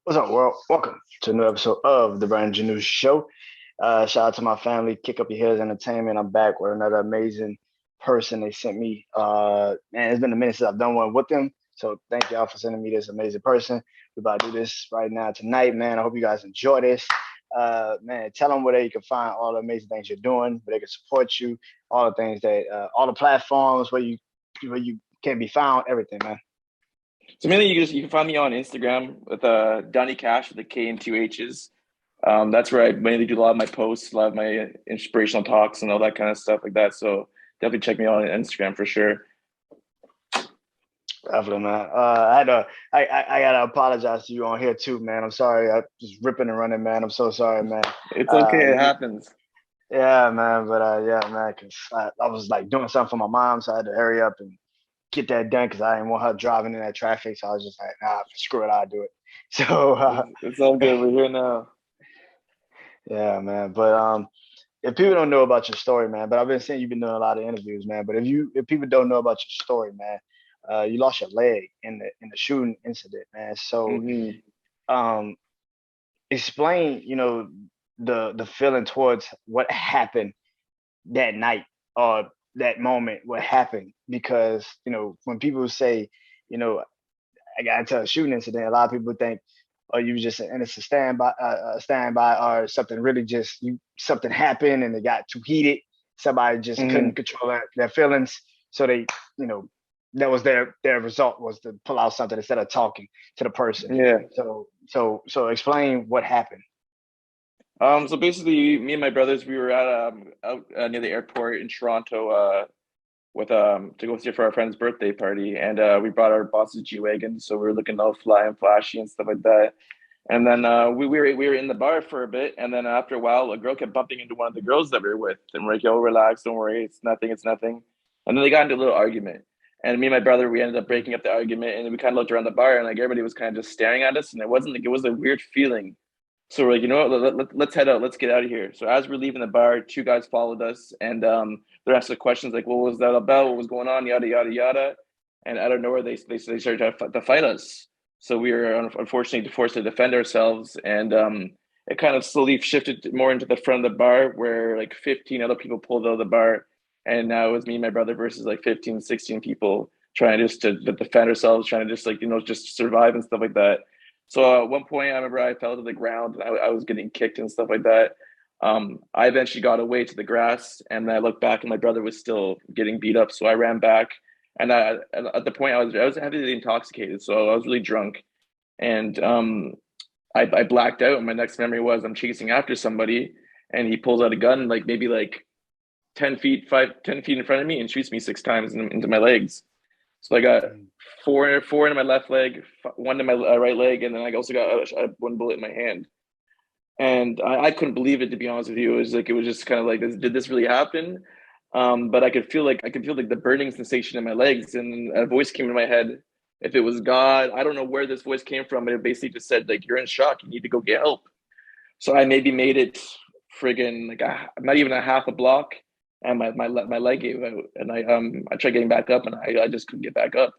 What's up, world? Welcome to a new episode of the Brand Janu Show. Shout out to my family, Kick Up Your Heels Entertainment. I'm back with another amazing person they sent me. Man, it's been a minute since I've done one with them. So thank y'all for sending me this amazing person. We're about to do this right now tonight, man. I hope you guys enjoy this. Man, tell them where they can find all the amazing things you're doing, where they can support you, all the things that, all the platforms where you can be found, everything, man. So mainly you can find me on Instagram with Donny Kashh with a K and two H's. That's where I mainly do a lot of my posts, a lot of my inspirational talks and all that kind of stuff like that. So definitely check me out on Instagram for sure. Definitely, man. I gotta apologize to you on here too, man. I'm sorry. I just ripping and running, man. I'm so sorry, man. It's okay, it Uh, happens. yeah, man. But yeah, man. Cause I was like doing something for my mom, so I had to hurry up and get that done because I didn't want her driving in that traffic. So I was just like, nah, screw it, I'll do it. So It's all good. We're here now. yeah, man. But if people don't know about your story, man, but I've been saying you've been doing a lot of interviews, man. But if people don't know about your story, man, you lost your leg in the shooting incident, man. So hmm um explain, the feeling towards what happened that night or that moment, what happened, because when people say, you know I got into a shooting incident, a lot of people think, oh, you was just an innocent standby, or something really just something happened and it got too heated, somebody just couldn't hmm control their feelings, so they, you know that was their result, was to pull out something instead of talking to the person. Yeah. So explain what happened. So basically, me and my brothers, we were at out near the airport in Toronto, with to go see for our friend's birthday party, and we brought our boss's G wagon, so we were looking all fly and flashy and stuff like that. And then we were in the bar for a bit, and then after a while, a girl kept bumping into one of the girls that we were with, and we're like, "Yo, relax, don't worry, it's nothing, it's nothing." And then they got into a little argument, and me and my brother, we ended up breaking up the argument, and we kind of looked around the bar, and like everybody was kind of just staring at us, and it wasn't like, it was a weird feeling. So we're like, you know what, let's head out, let's get out of here. So as we're leaving the bar, two guys followed us, and they're asking questions like, "What was that about? What was going on? Yada yada yada." And out of nowhere, they started to fight us. So we were unfortunately forced to defend ourselves, and it kind of slowly shifted more into the front of the bar, where like 15 other people pulled out of the bar, and now it was me and my brother versus like 15, 16 people trying just to defend ourselves, trying to just like just survive and stuff like that. So at one point, I remember I fell to the ground, and I was getting kicked and stuff like that. I eventually got away to the grass, and I looked back, and my brother was still getting beat up. So I ran back, and at the point I was heavily intoxicated, so I was really drunk, and I blacked out. And my next memory was I'm chasing after somebody, and he pulls out a gun, like maybe like 10 feet in front of me, and shoots me six times into my legs. So I got Mm. four into my left leg, one to my right leg, and then I also got one bullet in my hand. And I couldn't believe it, to be honest with you. It was just kind of like, did this really happen? But I could feel like the burning sensation in my legs, and a voice came in my head. If it was God, I don't know where this voice came from, but it basically just said like, "You're in shock. You need to go get help." So I maybe made it friggin' like not even a half a block, and my leg gave out, and I tried getting back up, and I just couldn't get back up.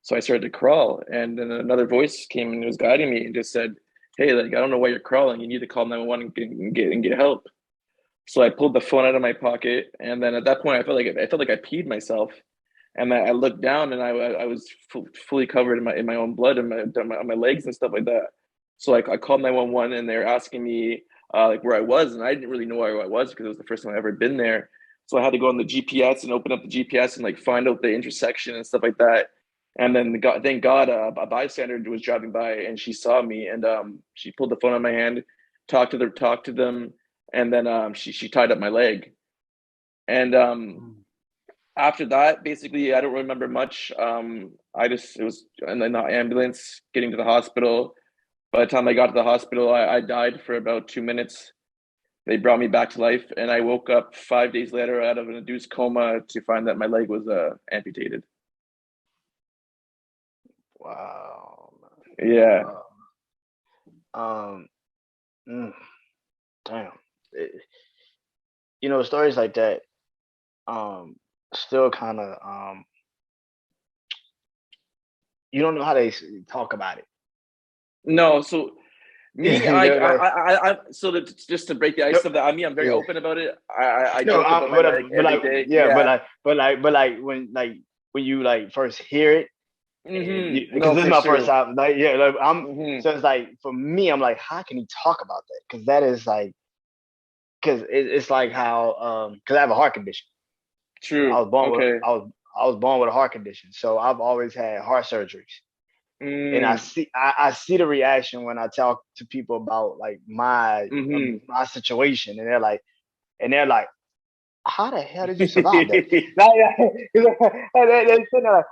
So I started to crawl, and then another voice came and was guiding me and just said, "Hey, like I don't know why you're crawling. You need to call 911 and get help." So I pulled the phone out of my pocket, and then at that point, I felt like I peed myself, and I looked down, and I was fully covered in my own blood and my legs and stuff like that. So I called 911, and they were asking me like where I was, and I didn't really know where I was because it was the first time I ever been there. So I had to go on the GPS and open up the GPS and like find out the intersection and stuff like that. And then thank God, a bystander was driving by, and she saw me, and she pulled the phone out of my hand, talked to them, and then she tied up my leg. And Mm. after that, basically, I don't remember much. It was in the ambulance getting to the hospital. By the time I got to the hospital, I died for about 2 minutes. They brought me back to life, and I woke up 5 days later out of an induced coma to find that my leg was amputated. Wow, Yeah. man. Um, mm, damn. It- Stories like that, um, still kind of, you don't know how they talk about it. No, so Me, so just to break the ice of that, I'm very yeah. open about it. I No, joke about my leg but every like, day. yeah, Yeah. but like when you like first hear it, and because No, this is for my first sure. time, like, yeah, like Hmm. so it's like for me, I'm like, how can he talk about that? Because that is like, because it's like how, because I have a heart condition. I True. was born with, Okay. I was born with a heart condition, so I've always had heart surgeries. And Mm. I see the reaction when I talk to people about like Hmm. my situation, and they're like, how the hell did you survive that? Like, they sitting there like,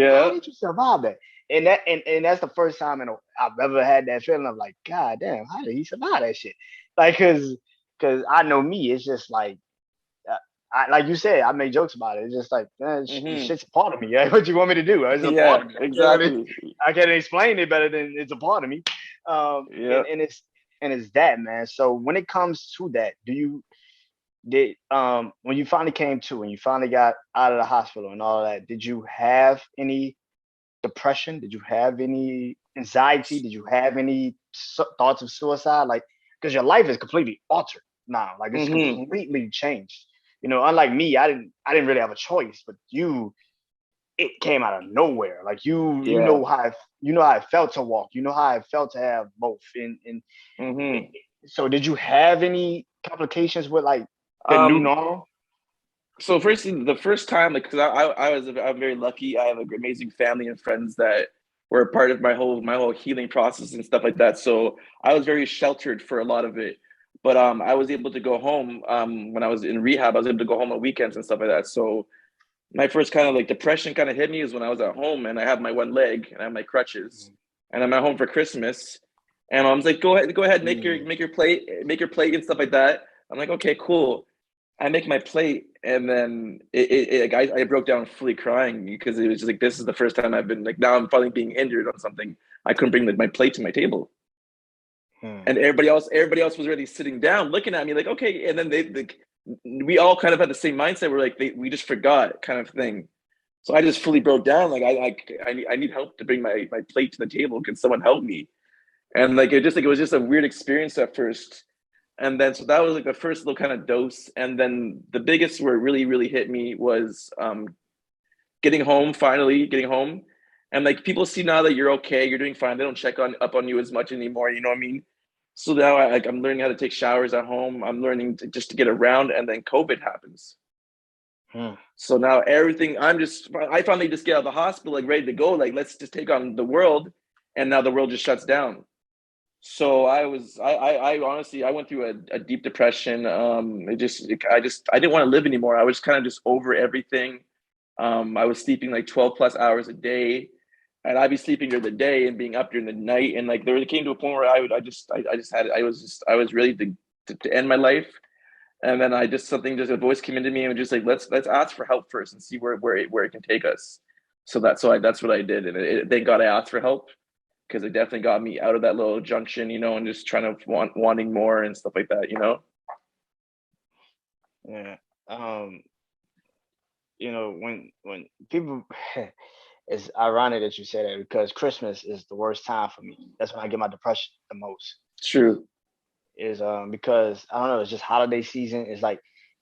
how Yeah. did you survive that? And that's the first time I've ever had that feeling of like, God damn, how did he survive that shit? Like, cause I know me, it's just like, uh, like you said, I make jokes about it. It's just like, Hmm. shit's a part of me. Yeah? What you want me to do? It's a part Yeah, of me. exactly. I can't explain it better than it's a part of me. Yeah. And it's that, man. So when it comes to that, did when you finally came to, when you finally got out of the hospital and all of that, did you have any depression? Did you have any anxiety? Did you have any thoughts of suicide? Like, because your life is completely altered now. Like, it's Hmm. completely changed. You know, unlike me, I didn't really have a choice, but you, it came out of nowhere. Like Yeah. you know how I felt to walk. You know how I felt to have both. And Hmm. so, did you have any complications with like the new Um, normal? so firstly, the first time, like, because I'm very lucky. I have an amazing family and friends that were a part of my whole healing process and stuff like that. So I was very sheltered for a lot of it. But I was able to go home when I was in rehab. I was able to go home on weekends and stuff like that. So my first kind of like depression kind of hit me is when I was at home and I have my one leg and I have my crutches and I'm at home for Christmas. And mom's like, go ahead, Mm. make your plate and stuff like that. I'm like, okay, cool. I make my plate, and then I broke down fully crying because it was just like this is the first time I've been like now I'm finally being injured on something. I couldn't bring like, my plate to my table, Hmm. and everybody else was already sitting down looking at me like okay, and then we all kind of had the same mindset. We're like we just forgot kind of thing. So I just fully broke down. Like I need help to bring my plate to the table. Can someone help me? And like it was just a weird experience at first. And then so that was like the first little kind of dose. And then the biggest where it really hit me was getting home, finally getting home. And like people see now that you're okay, you're doing fine. They don't check on up on you as much anymore. You know what I mean? So now I'm learning how to take showers at home. I'm learning just to get around. And then COVID happens. Hmm. So now everything, I finally just get out of the hospital, like ready to go. Like, let's just take on the world. And now the world just shuts down. So I honestly, I went through a deep depression. I didn't want to live anymore. I was kind of just over everything. I was sleeping like 12 plus hours a day, and I'd be sleeping during the day and being up during the night. And like there came to a point where I just had, I was ready to end my life. And then just a voice came into me and was just like, let's ask for help first and see where it can take us. That's what I did. And thank God I asked for help because it definitely got me out of that little junction, and just trying to wanting more and stuff like that. Yeah. Um, when people it's ironic that you say that because Christmas is the worst time for me. That's when I get my depression the most. True. Is because I don't know, it's just holiday season. It's like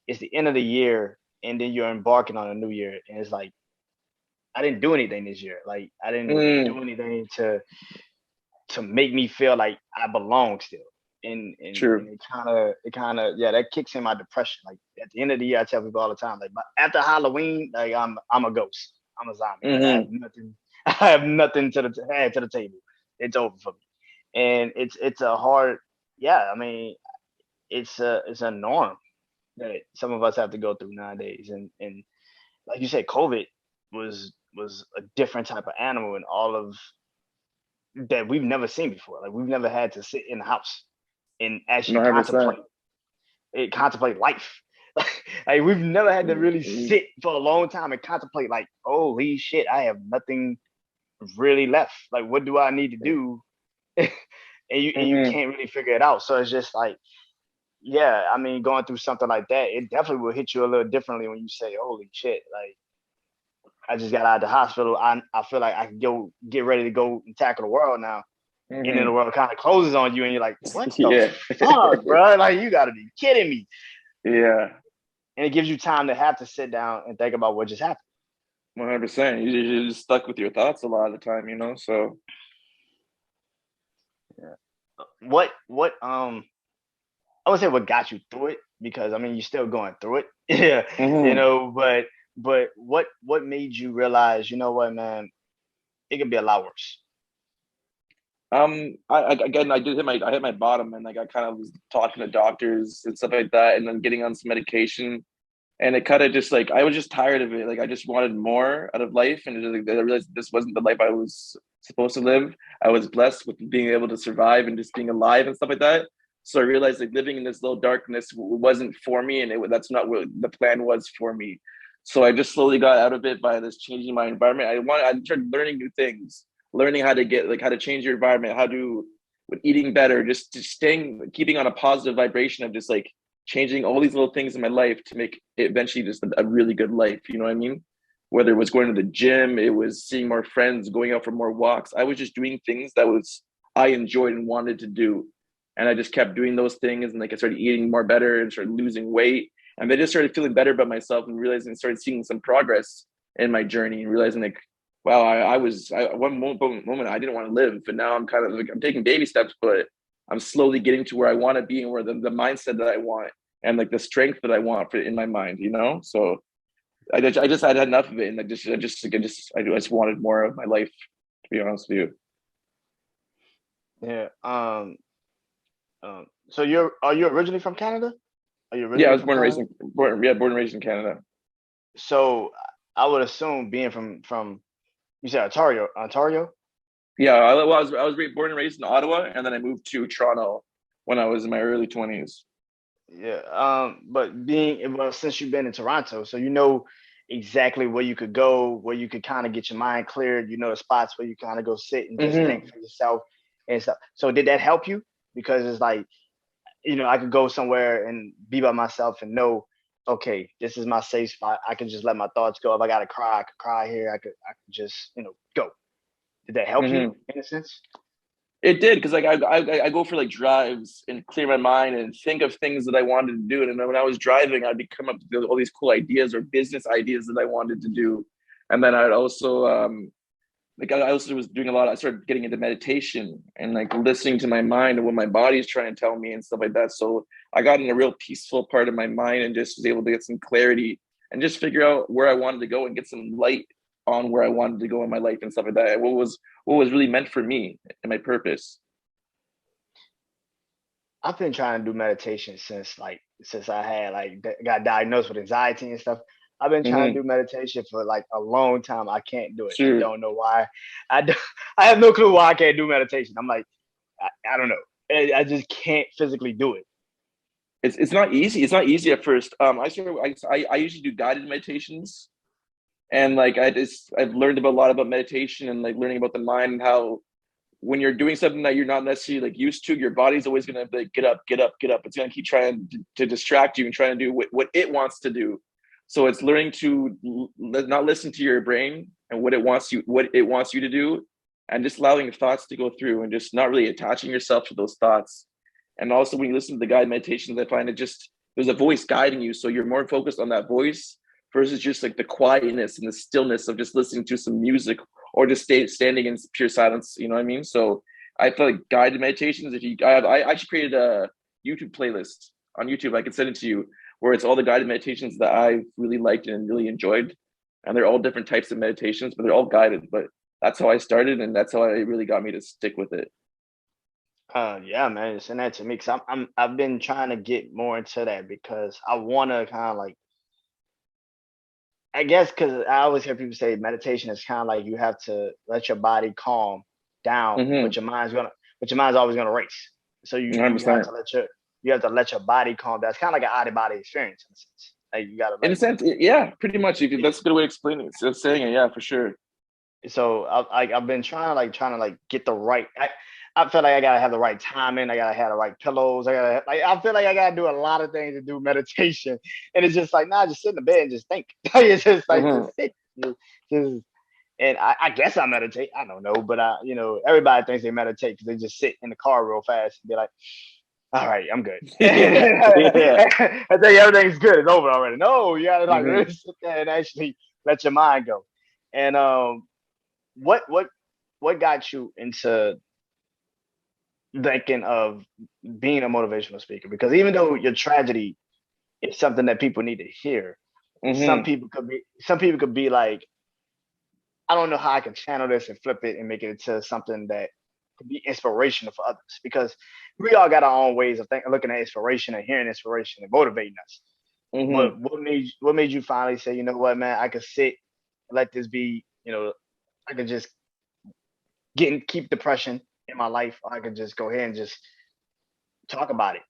it's the end of the year and then you're embarking on a new year. And it's like I didn't do anything this year. Like I didn't Mm, do anything to make me feel like I belong still. And true. it kinda yeah, that kicks in my depression. Like at the end of the year, I tell people all the time, like but after Halloween, like I'm a ghost. I'm a zombie. Like I have Mm-hmm. nothing I have nothing to add to the table. It's over for me. And it's a hard yeah, I mean, it's a norm that some of us have to go through nowadays. And like you said, COVID was a different type of animal and all of that we've never seen before. Like we've never had to sit in the house and actually 100%. contemplate life. Like we've never had to really sit for a long time and contemplate like, holy shit, I have nothing really left. Like what do I need to do? and you Mm-hmm. can't really figure it out. So it's just like, yeah, I mean, going through something like that, it definitely will hit you a little differently when you say, holy shit, like I just got out of the hospital. I feel like I can go get ready to go and tackle the world now. and then the world kind of closes on you, and you're like, what the Yeah. fuck, bro? Like, you got to be kidding me. Yeah. And it gives you time to have to sit down and think about what just happened. 100%. You're just stuck with your thoughts a lot of the time, you know? So, yeah. What I would say what got you through it, because I mean you're still going through it. Yeah. You know, but what made you realize, you know what, man, it could be a lot worse. I did I hit my bottom, and like I kind of was talking to doctors and stuff like that, and then getting on some medication, and it kind of just like I was just tired of it. Like I just wanted more out of life, and like, I realized this wasn't the life I was supposed to live. I was blessed with being able to survive and just being alive and stuff like that. So I realized like living in this little darkness wasn't for me, and that's not what the plan was for me. So I just slowly got out of it by this changing my environment. I started learning new things, learning how to get like how to change your environment, how to with eating better, just staying keeping on a positive vibration of just like changing all these little things in my life to make it eventually just a really good life. You know what I mean? Whether it was going to the gym, it was seeing more friends, going out for more walks. I was just doing things that was I enjoyed and wanted to do. And I just kept doing those things, and like I started eating more better and started losing weight. And I just started feeling better about myself and realizing started seeing some progress in my journey and realizing like, wow, one moment I didn't want to live, but now I'm kind of like I'm taking baby steps, but I'm slowly getting to where I want to be and where the mindset that I want and like the strength that I want for in my mind, you know. So I just had enough of it, and I just wanted more of my life, to be honest with you. Yeah. So are you originally from Canada? Are you Yeah, I originally was from Canada? born and raised in Canada. So I would assume being from you said Ontario. Yeah, I was born and raised in Ottawa, and then I moved to Toronto when I was in my early 20s. Yeah. But since you've been in Toronto, so you know exactly where you could go, where you could kind of get your mind cleared. You know the spots where you kind of go sit and just think Mm-hmm. for yourself and stuff. So did that help you? Because it's like, you know, I could go somewhere and be by myself and know, okay, this is my safe spot. I can just let my thoughts go. If I gotta cry, I could cry here. I could just, you know, go. Did that help you Mm-hmm. in a sense? It did because like I go for like drives and clear my mind and think of things that I wanted to do. And then when I was driving, I'd come up with all these cool ideas or business ideas that I wanted to do. And then I'd also like I also was doing a lot. I started getting into meditation and like listening to my mind and what my body's trying to tell me and stuff like that. So I got in a real peaceful part of my mind and just was able to get some clarity and just figure out where I wanted to go and get some light on where I wanted to go in my life and stuff like that. And what was really meant for me and my purpose. I've been trying to do meditation since I had got diagnosed with anxiety and stuff. I've been trying to Mm-hmm. do meditation for like a long time. I can't do it. I Sure. don't know why. I don't, I have no clue why I can't do meditation. I'm like, I don't know. I just can't physically do it. It's not easy. It's not easy at first. I usually do guided meditations, and like I've learned about a lot about meditation and like learning about the mind and how when you're doing something that you're not necessarily like used to, your body's always gonna like get up, get up, get up. It's gonna keep trying to distract you and trying to do what it wants to do. So it's learning to not listen to your brain and what it wants you to do, and just allowing thoughts to go through and just not really attaching yourself to those thoughts. And also when you listen to the guided meditations, I find it just there's a voice guiding you, so you're more focused on that voice versus just like the quietness and the stillness of just listening to some music or just standing in pure silence. You know what I mean? So I feel like guided meditations. If you, I actually created a YouTube playlist on YouTube. I can send it to you where it's all the guided meditations that I really liked and really enjoyed, and they're all different types of meditations, but they're all guided. But that's how I started, and that's how it really got me to stick with it. Yeah, man, send that to me because I've been trying to get more into that because I want to kind of like, I guess because I always hear people say meditation is kind of like you have to let your body calm down, Mm-hmm. but your mind's always gonna race. So one hundred you have percent. to let your body calm down. It's kind of like an out of body experience in a sense. Like you gotta In a like, sense, yeah, pretty much. That's a good way of explaining it. So saying it, yeah, for sure. so I've been trying to like get the right. I feel like I gotta have the right timing. I gotta have the right pillows. I feel like I gotta do a lot of things to do meditation, and it's just like nah, just sit in the bed and just think. It's just like Mm-hmm. just sit, just And I guess I meditate. I don't know, but everybody thinks they meditate because they just sit in the car real fast and be like, all right, I'm good. Yeah, yeah. I think everything's good. It's over already. No, you gotta like Hmm. really sit there and actually let your mind go. And what what what got you into thinking of being a motivational speaker? Because even though your tragedy is something that people need to hear, Hmm. some people could be like, I don't know how I can channel this and flip it and make it into something that could be inspirational for others. Because we all got our own ways of looking at inspiration and hearing inspiration and motivating us. Hmm. But what made you finally say, you know what, man, I could sit and let this be, I could just keep depression in my life. Or I could just go ahead and just talk about it.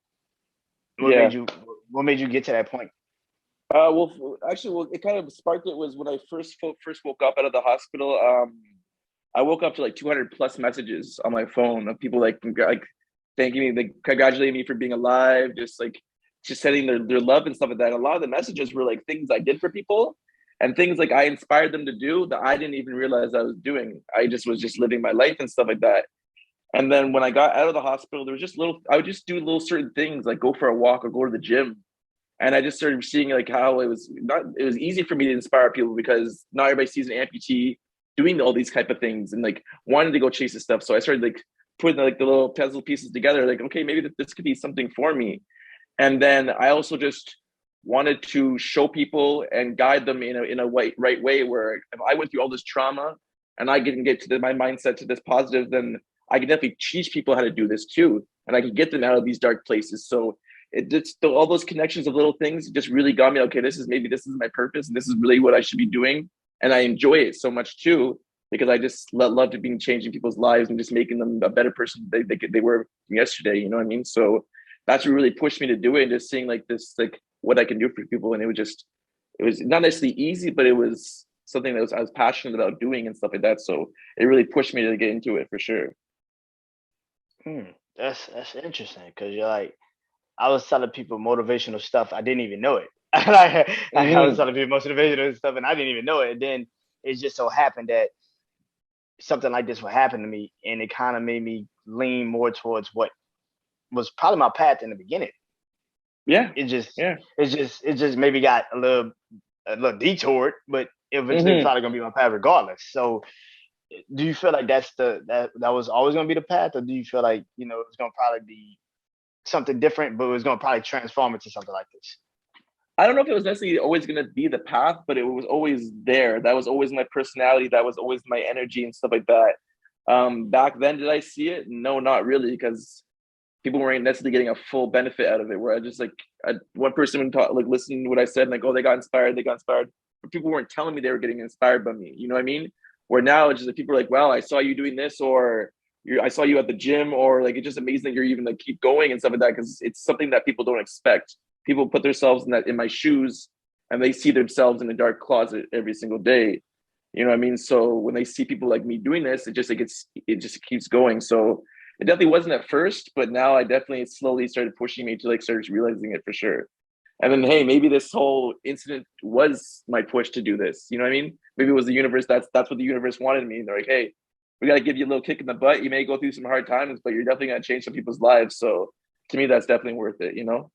What made Yeah. you what made you get to that point? Actually, it kind of sparked it was when I first woke up out of the hospital. I woke up to like 200 plus messages on my phone of people like thanking me, like congratulating me for being alive, just sending their love and stuff like that. And a lot of the messages were like things I did for people and things like I inspired them to do that I didn't even realize I was doing. I just was just living my life and stuff like that. And then when I got out of the hospital, there was just I would just do little certain things like go for a walk or go to the gym, and I just started seeing like how it was easy for me to inspire people because not everybody sees an amputee doing all these type of things and like wanting to go chase this stuff. So I started like putting like the little puzzle pieces together, like, okay, maybe this could be something for me. And then I also just wanted to show people and guide them in a right way where if I went through all this trauma and I didn't get to my mindset to this positive, then I can definitely teach people how to do this too. And I can get them out of these dark places. So it just all those connections of little things just really got me, okay, this is my purpose and this is really what I should be doing. And I enjoy it so much too, because I just love to be changing people's lives and just making them a better person they were yesterday. You know what I mean? So that's what really pushed me to do it, and just seeing like this, like what I can do for people. And it was not necessarily easy, but it was something that I was passionate about doing and stuff like that. So it really pushed me to get into it for sure. Hmm, that's interesting because you're like, I was telling people motivational stuff. I didn't even know it. I was Mm-hmm. telling people motivational stuff, and I didn't even know it. And then it just so happened that something like this would happen to me, and it kind of made me lean more towards what was probably my path in the beginning. Yeah. It just, Yeah. it just maybe got a little detoured, but eventually Mm-hmm. probably gonna be my path regardless. So, do you feel like that was always gonna be the path, or do you feel like it's gonna probably be something different, but it was gonna probably transform into something like this? I don't know if it was necessarily always going to be the path, but it was always there. That was always my personality. That was always my energy and stuff like that. Back then, did I see it? No, not really, because people weren't necessarily getting a full benefit out of it. Where I just one person would talk, like listen to what I said, and like, oh, they got inspired, but people weren't telling me they were getting inspired by me. You know what I mean? Where now it's just like people are like, well, I saw you doing this, or I saw you at the gym, or like it's just amazing that you're even like keep going and stuff like that because it's something that people don't expect. People put themselves in my shoes, and they see themselves in a dark closet every single day. You know what I mean? So when they see people like me doing this, it just keeps going. So it definitely wasn't at first, but now I definitely slowly started pushing me to like start realizing it for sure. And then hey, maybe this whole incident was my push to do this. You know what I mean? Maybe it was the universe. That's what the universe wanted me. And they're like, hey, we got to give you a little kick in the butt. You may go through some hard times, but you're definitely gonna change some people's lives. So to me, that's definitely worth it. You know?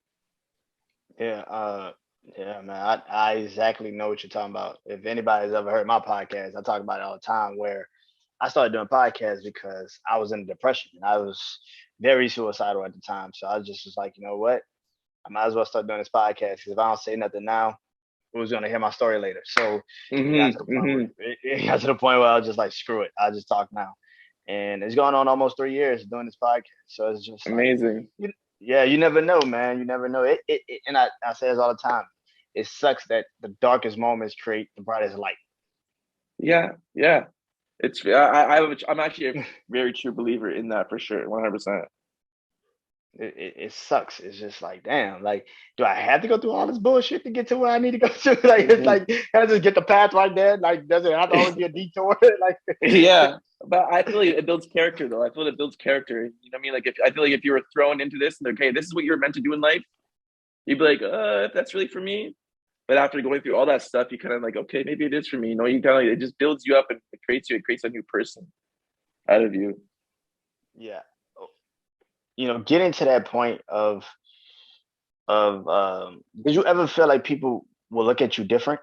Yeah, yeah, man. I exactly know what you're talking about. If anybody's ever heard my podcast, I talk about it all the time. Where I started doing podcasts because I was in depression and I was very suicidal at the time. So I just was like, you know what? I might as well start doing this podcast because if I don't say nothing now, who's gonna hear my story later? So it got to the Mm-hmm. point Mm-hmm. where it got to the point where I was just like, screw it, I'll just talk now. And it's going on almost 3 years doing this podcast. So it's just like, Amazing. yeah, you never know, man. You never know. And I say this all the time. It sucks that the darkest moments create the brightest light. Yeah. Yeah. I'm actually a very true believer in that for sure. 100%. It sucks. It's just like, damn, like, do I have to go through all this bullshit to get to where I need to go to? Like, it's Mm-hmm. like, can I just get the path right there? Like, does it have to always be a detour? Like, Yeah, but I feel like it builds character, though. I feel like it builds character. You know what I mean? Like, if I feel like if you were thrown into this and okay, this is what you're meant to do in life, you'd be like, if that's really for me. But after going through all that stuff, you kind of like, okay, maybe it is for me. You know, you kind of it just builds you up and it creates a new person out of you. Yeah. Getting to that point of did you ever feel like people will look at you different?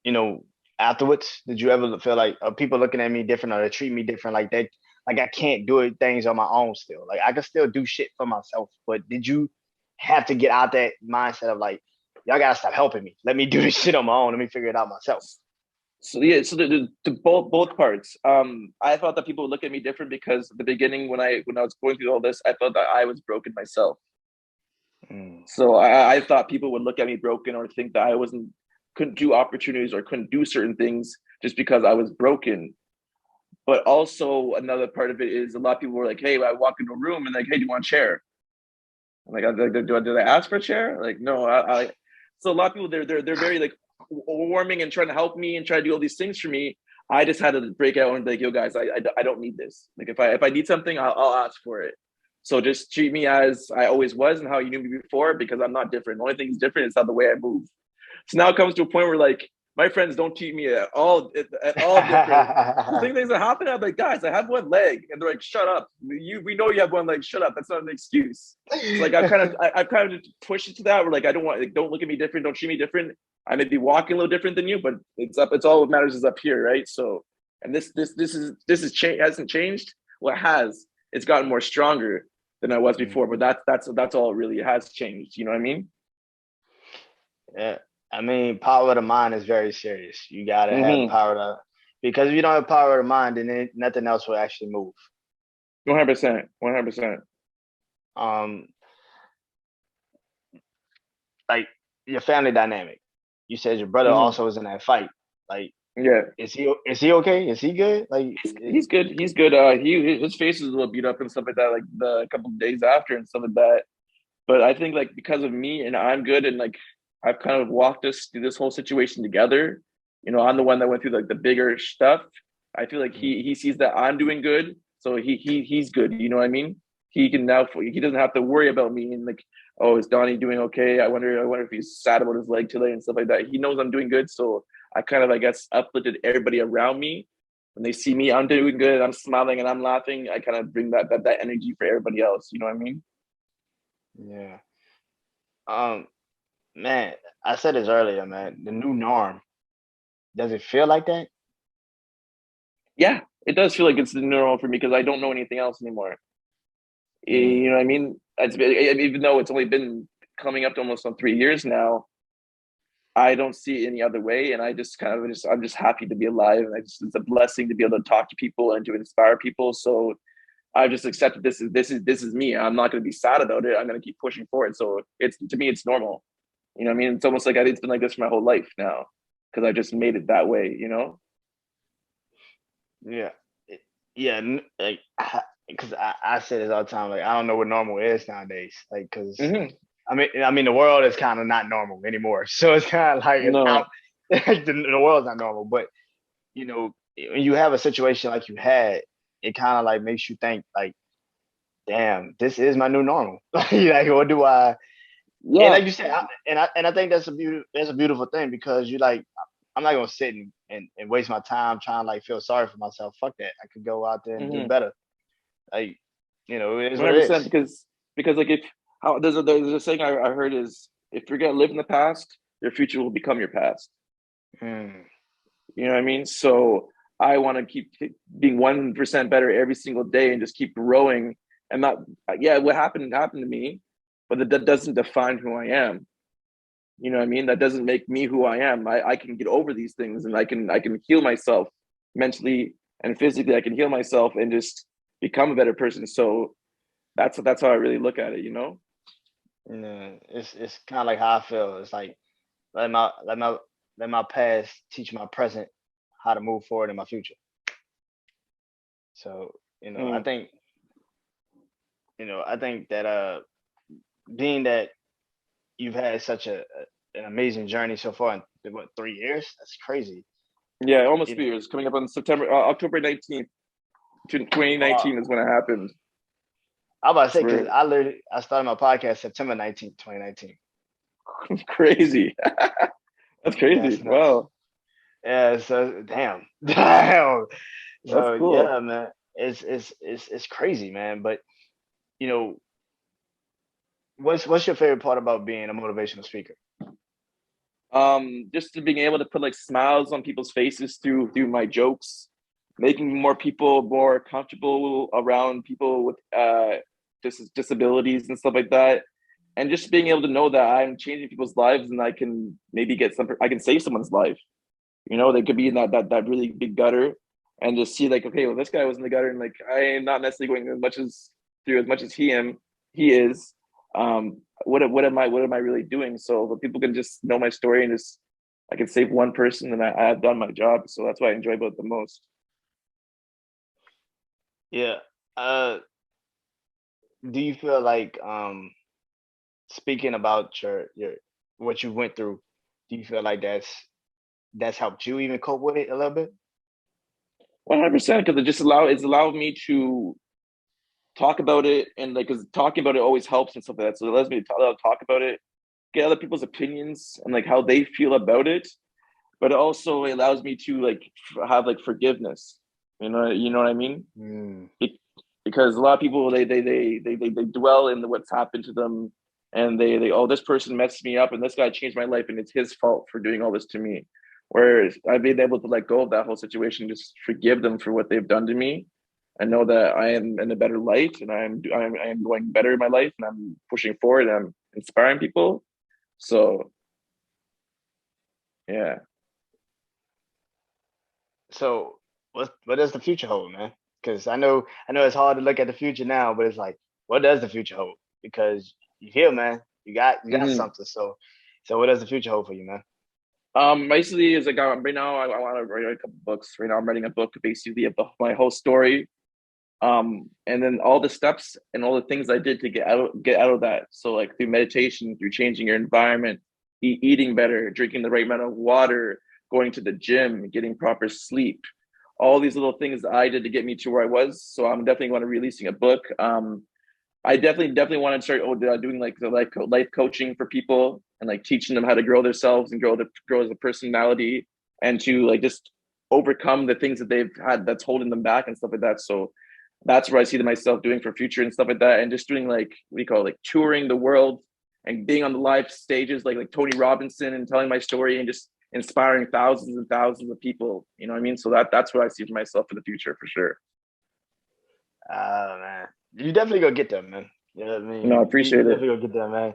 You know, afterwards, did you ever feel like people looking at me different or they treat me different like that? Like I can't do it things on my own still. Like I can still do shit for myself, but did you have to get out that mindset of like, y'all gotta stop helping me. Let me do this shit on my own. Let me figure it out myself. So yeah, so the both parts. I thought that people would look at me different because at the beginning when I was going through all this, I thought that I was broken myself. Mm. So I thought people would look at me broken or think that I couldn't do opportunities or couldn't do certain things just because I was broken. But also another part of it is a lot of people were like, "Hey, I walk into a room and like, hey, do you want a chair?" I'm like, did I ask for a chair? Like, no, I. So a lot of people they're very like warming and trying to help me and try to do all these things for me. I just had to break out and be like, yo, guys, I don't need this. Like, if I need something, I'll ask for it. So just treat me as I always was and how you knew me before, because I'm not different. The only thing that's different is how the way I move. So now it comes to a point where like my friends don't treat me at all different. The things that happen, I'm like, guys, I have one leg, and they're like, shut up. We know you have one leg. Shut up. That's not an excuse. So like I've kind of pushed it to that. Where like I don't want like, don't look at me different. Don't treat me different. I may be walking a little different than you, but it's all that matters is up here, right? So and this hasn't changed. Well, it has. It's gotten more stronger than I was before, but that's all it really has changed. You know what I mean? Yeah. I mean, power of the mind is very serious. You gotta have Mm-hmm. power to, because if you don't have power of the mind, then nothing else will actually move. 100%. 100%. Um, like your family dynamic. You said your brother Mm-hmm. also was in that fight. Like, Yeah. is he okay? Is he good? Like, He's good. He's good. His face is a little beat up and stuff like that, like the couple of days after and stuff like that. But I think like because of me and I'm good and like I've kind of walked us through this whole situation together. You know, I'm the one that went through like the bigger stuff. I feel like he sees that I'm doing good, so he's good. You know what I mean? He can now he doesn't have to worry about me and like, oh, is Donny doing okay? I wonder if he's sad about his leg today and stuff like that. He knows I'm doing good, so I kind of I guess uplifted everybody around me. When they see me, I'm doing good, I'm smiling and I'm laughing. I kind of bring that energy for everybody else. You know what I mean? yeah. Um, man, I said this earlier, man. The new norm. Does it feel like that? Yeah, it does feel like it's the normal for me because I don't know anything else anymore. You Mm, know what I mean? Even though it's only been coming up to almost on 3 years now, I don't see it any other way, and I just I'm just happy to be alive, and it's a blessing to be able to talk to people and to inspire people. So I've just accepted this is me. I'm not going to be sad about it. I'm going to keep pushing forward. So it's to me, it's normal. You know what I mean? It's almost like it's been like this for my whole life now because I just made it that way. You know? yeah. Yeah. Like, because I say this all the time. Like, I don't know what normal is nowadays. Like, because Mm-hmm. I mean, the world is kind of not normal anymore. So it's kind of like it's out. No, The world's not normal, but when you have a situation like you had, it kind of like makes you think like, damn, this is my new normal. Like, what do I? And yeah, like you said, I think that's a beautiful thing because you like, I'm not gonna sit and waste my time trying to like feel sorry for myself. Fuck that. I could go out there and do mm-hmm. better. Like, it is what it 100%. is. Because like if how there's a saying I heard is if you're gonna live in the past, your future will become your past. Mm, You know what I mean? So I want to keep being 1% better every single day and just keep growing. And not yeah, what happened to me, but that doesn't define who I am. You know what I mean? That doesn't make me who I am. I can get over these things and I can heal myself mentally and physically. I can heal myself and just become a better person. So that's how I really look at it, you know? it's kind of like how I feel. It's like let my let my let my past teach my present how to move forward in my future. So I Mm. think that being that you've had such an amazing journey so far in what 3 years? That's crazy. Yeah, almost You 3 years. Coming up on October 19th, know, 2019 is when it happened. I'm about to say because For I started my podcast September 19th, 2019. Crazy. That's That's crazy. nuts. Wow. Yeah, so damn. Damn. That's So cool. yeah, man. It's crazy, man. But you know, what's your favorite part about being a motivational speaker? Just to being able to put like smiles on people's faces through my jokes, making more people more comfortable around people with disabilities and stuff like that, and just being able to know that I'm changing people's lives and I can maybe I can save someone's life. You know, they could be in that really big gutter, and just see like, okay, well, this guy was in the gutter, and like I am not necessarily going as much as he is. What am I really doing? So the people can just know my story and just I can save one person, and I have done my job. So that's what I enjoy about it the most. Yeah. Uh, do you feel like speaking about your what you went through, do you feel like that's helped you even cope with it a little bit? 100%, because it's allowed me to talk about it, and like because talking about it always helps and stuff like that. So it allows me to talk about it, get other people's opinions and like how they feel about it, but it also allows me to like have like forgiveness. You know what I mean? Mm. Because a lot of people they dwell in what's happened to them, and they oh, this person messed me up and this guy changed my life and it's his fault for doing all this to me. Whereas I've been able to let go of that whole situation, just forgive them for what they've done to me, and know that I am in a better light, and I am going better in my life, and I'm pushing forward, and I'm inspiring people. So yeah. So what does the future hold, man? Because I know it's hard to look at the future now, but it's like, what does the future hold? Because you here, man. You got Mm-hmm. something. So what does the future hold for you, man? Basically, is like right now, I want to write a couple books. Right now, I'm writing a book basically of my whole story, and then all the steps and all the things I did to get out of that. So like through meditation, through changing your environment, eating better, drinking the right amount of water, going to the gym, getting proper sleep, all these little things that I did to get me to where I was. So I'm definitely going to releasing a book. I definitely want to start doing like the life coaching for people, and like teaching them how to grow themselves and grow as a personality, and to like just overcome the things that they've had that's holding them back and stuff like that. So that's what I see myself doing for future and stuff like that, and just doing like what do you call it, like touring the world and being on the live stages like Tony Robinson, and telling my story and just inspiring thousands and thousands of people. You know what I mean? So that's what I see for myself for the future for sure. Man, you definitely gonna get there, man. You know what I mean? No, I You appreciate it. definitely gonna get there, man.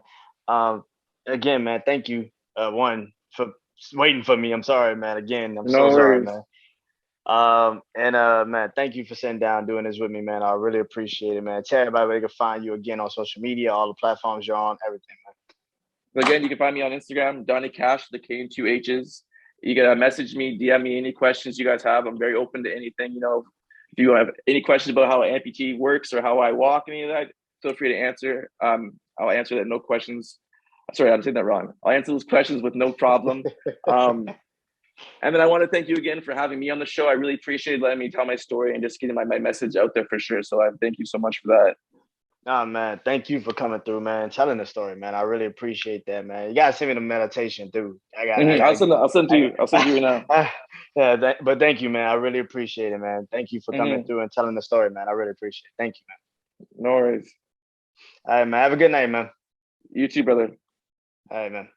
Um, again, man, thank you, one for waiting for me. I'm sorry, man. Again, I'm No so sorry, worries. man. And man, thank you for sitting down doing this with me, man. I really appreciate it, man. Tell everybody where they can find you again on social media, all the platforms you're on, everything, man. So again, you can find me on Instagram, Donny Kashh, the K and two H's. You can message me, DM me any questions you guys have. I'm very open to anything. You know, if you have any questions about how an amputee works or how I walk, any of that, feel free to answer. I'll answer that. No questions. Sorry, I'm saying that wrong. I'll answer those questions with no problem. Um, and then I want to thank you again for having me on the show. I really appreciate letting me tell my story and just getting my message out there for sure. So I thank you so much for that. Nah, man, thank you for coming through, man. Telling the story, man. I really appreciate that, man. You gotta send me the meditation, too. I I'll gotta send it. I'll send it to you. I'll send it to you right now. yeah, but thank you, man. I really appreciate it, man. Thank you for coming Mm-hmm. through and telling the story, man. I really appreciate it. Thank you, man. No worries. All right, man. Have a good night, man. You too, brother. All right, man.